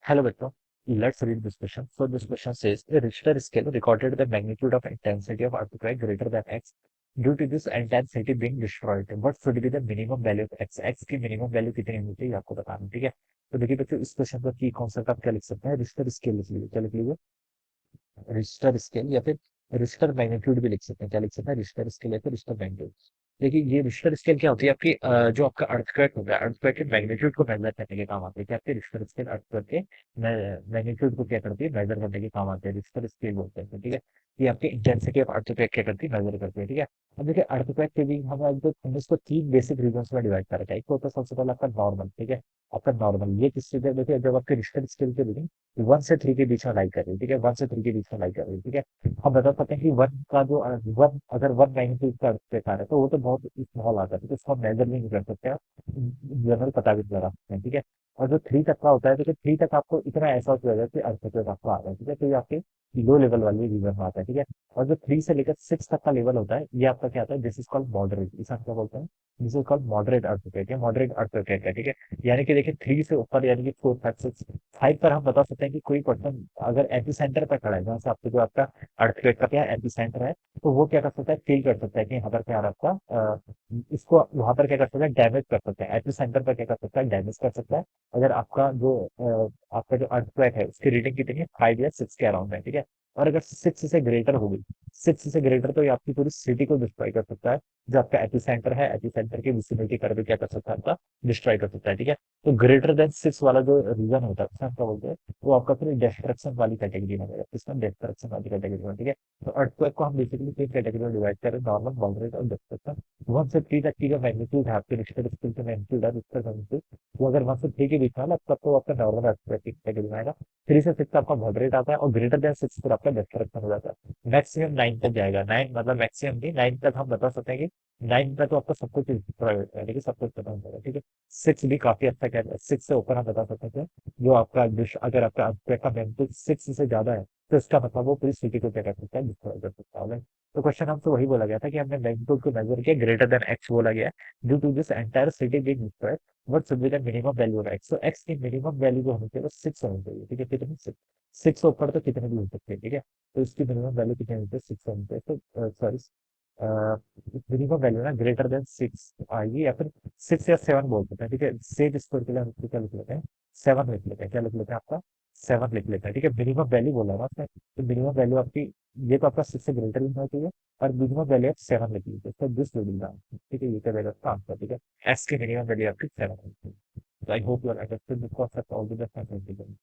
Hello, Victor. Let's read this question. So this question says a Richter scale recorded the magnitude of intensity of earthquake greater than x. Due to this intensity being destroyed, what should be the minimum value of x? x की minimum value कितनी होनी चाहिए आपको बताना, ठीक है। तो देखिए बच्चों, इस क्वेश्चन का की कॉन्सेप्ट आप क्या लिख सकते हैं, रिश्टर स्केल लिख लीजिए। क्या लिख लीजिए? रिश्टर स्केल, या फिर रिश्टर मैग्नीट्यूड भी लिख सकते हैं। क्या लिख सकते हैं? रिश्टर स्केल या फिर रिश्टर मैग्नीट्यूड। देखिए ये रिश्टर स्केल क्या होती है आपकी, जो आपका अर्थक्वेक होगा, अर्थक्वेक के मैग्नीट्यूड को मेजर करने के काम आती है। क्या आपके रिश्टर स्केल अर्थक्वेक के मैग्नीट्यूड को क्या करती है, मेजर करने के काम आते हैं, रिश्टर स्केल बोलते हैं, ठीक है। ये आपकी इंटेंसिटी ऑफ अर्थक्वेक क्या करती है, मेजर करती है, ठीक है। अब देखिए अर्थक्वेक के भी हमने इसको तीन बेसिक रीजन में डिवाइड कर रखा है। एक तो होता है सबसे पहले आपका नॉर्मल, ठीक है। आपका नॉर्मल ये किस चीज है, देखिए जब आपके रिश्टर स्केल के रीडिंग 1 से 3 के बीच में लाई कर रही है, ठीक है। 1 से 3 के बीच में लाई कर रही है, ठीक है। हम बता सकते हैं कि वन का जो वन, अगर 1 मैग्नीट्यूड का अर्थक्वेक आ रहा है तो वो तो बहुत स्मॉल आता है, तो उसको हम मेजर भी नहीं कर सकते आप, जनरल पता भी नहीं लगा सकते हैं, ठीक है। और जो 3 तक का होता है, देखिए 3 तक आपको इतना एहसास हो जाएगा कि अर्थक्वेक आपको आ रहा है, ठीक है। तो ये आपके लो लेवल वाली रीजन में आता है, ठीक है। और जो 3 से लेकर 6 तक का लेवल होता है, ये आपका क्या आता है, दिस इज कॉल्ड मॉडरेट। इसे हम क्या बोलते हैं? This is called moderate earthquake है, मॉडरेट अर्थक्वेक है, ठीक है। यानी कि देखिए 3 से ऊपर, यानी कि 4, 5, 6, 5 पर हम बता सकते हैं कि कोई पर्सन अगर एपी सेंटर पर खड़ा है, जहाँ से आपको जो आपका अर्थक्वेक का क्या एपी सेंटर है, तो वो क्या कर सकता है, फील कर सकता है कि यहाँ पर क्या आ रहा है आपका, इसको वहां पर क्या कर सकता है, डैमेज कर सकता है। एपी सेंटर पर क्या कर सकता है, डैमेज कर सकता है। अगर आपका जो आपका जो अर्थक्वेक है उसकी रीडिंग कितनी है, 5 या 6 के अराउंड है, ठीक है। और अगर 6 से ग्रेटर होगी, 6 से ग्रेटर, तो ये आपकी पूरी सिटी को डिस्ट्रॉय कर सकता है। जो आपका एपी सेंटर है, एपी सेंटर की विसिनिटी कर भी क्या कर सकता है, आपका डिस्ट्रॉय कर सकता है, ठीक है। तो ग्रेटर देन 6 वाला जो रीजन होता है उसे हम क्या बोलते हैं, वो आपका फिर डिस्ट्रक्शन वाली कैटेगरी में रहेगा, इसमें डिस्ट्रक्शन वाली कैटेगरी में, ठीक है। तो अर्थक्वेक को हम बेसिकली 3 कैटेगरी में डिवाइड करें, नॉर्मल, मॉडरेट और डिस्ट्रक्शन। 1 से 3 तक की जो मैग्नीट्यूड है आपके रिश्ते स्केल के मैग्नीट्यूड है, रिश्ते मैग्नीट्यूड, वो अगर 1 से 3 के बीच में है ना, तब तो आपका नॉर्मल अर्थक्वेक की कैटेगरी में आएगा। 3 से 6 आपका मॉडरेट आता है, और ग्रेटर देन 6 फिर आपका डिस्ट्रक्शन हो जाता है। मैक्सिमम 9 तक जाएगा, 9 मतलब मैक्सिमम नहीं, 9 तक हम बता सकते हैं कि 9 तक तो आपका सब कुछ डिस्ट्रॉय होता है, लेकिन सब कुछ खत्म हो जाएगा, ठीक है। 6 भी काफी अच्छा कहता है, 6 से ऊपर हम बता सकते हैं कि जो आपका अगर आपका अर्थक्वेक का मैग्नीट्यूड 6 से ज्यादा है, तो इसका मतलब वो पूरी सिटी को क्या कर सकता है, डिस्ट्रॉय कर सकता है। तो क्वेश्चन हमसे वही बोला गया था कि हमने मैग्नीट्यूड को मेजर किया, ग्रेटर देन एक्स बोला गया है। Due to this entire city being destroyed, what should be the minimum value of X? तो एक्स की मिनिमम वैल्यू जो होनी चाहिए वो 6 होनी चाहिए, ठीक है। कितनी? 6। 6 से ऊपर तो कितने भी हो सकते हैं, ठीक है। तो इसकी मिनिमम वैल्यू कितनी होनी चाहिए? 6 होनी चाहिए। तो सॉरी, मिनिमम वैल्यू ना ग्रेटर देन 6 आएगी, या फिर 6 या 7 बोल सकते हैं, ठीक है। सेज स्कोर के लिए हम इसको क्या लिख लेते हैं, 7 लिख लेते हैं। क्या लिख लेते हैं? आपका 7 लिख लेते हैं, ठीक है। मिनिमम वैल्यू बोला ना आपने, तो मिनिमम वैल्यू आपकी, ये तो आपका 6 से ग्रेटर ही होना चाहिए, और मिनिमम वैल्यू आप 7 लिख लीजिए, तो this will be the answer, ठीक है। ये क्या रहेगा इसका आंसर, ठीक है। एस की मिनिमम वैल्यू आपकी 7 होनी चाहिए। So I hope you are understood this concept. All the best, my friend.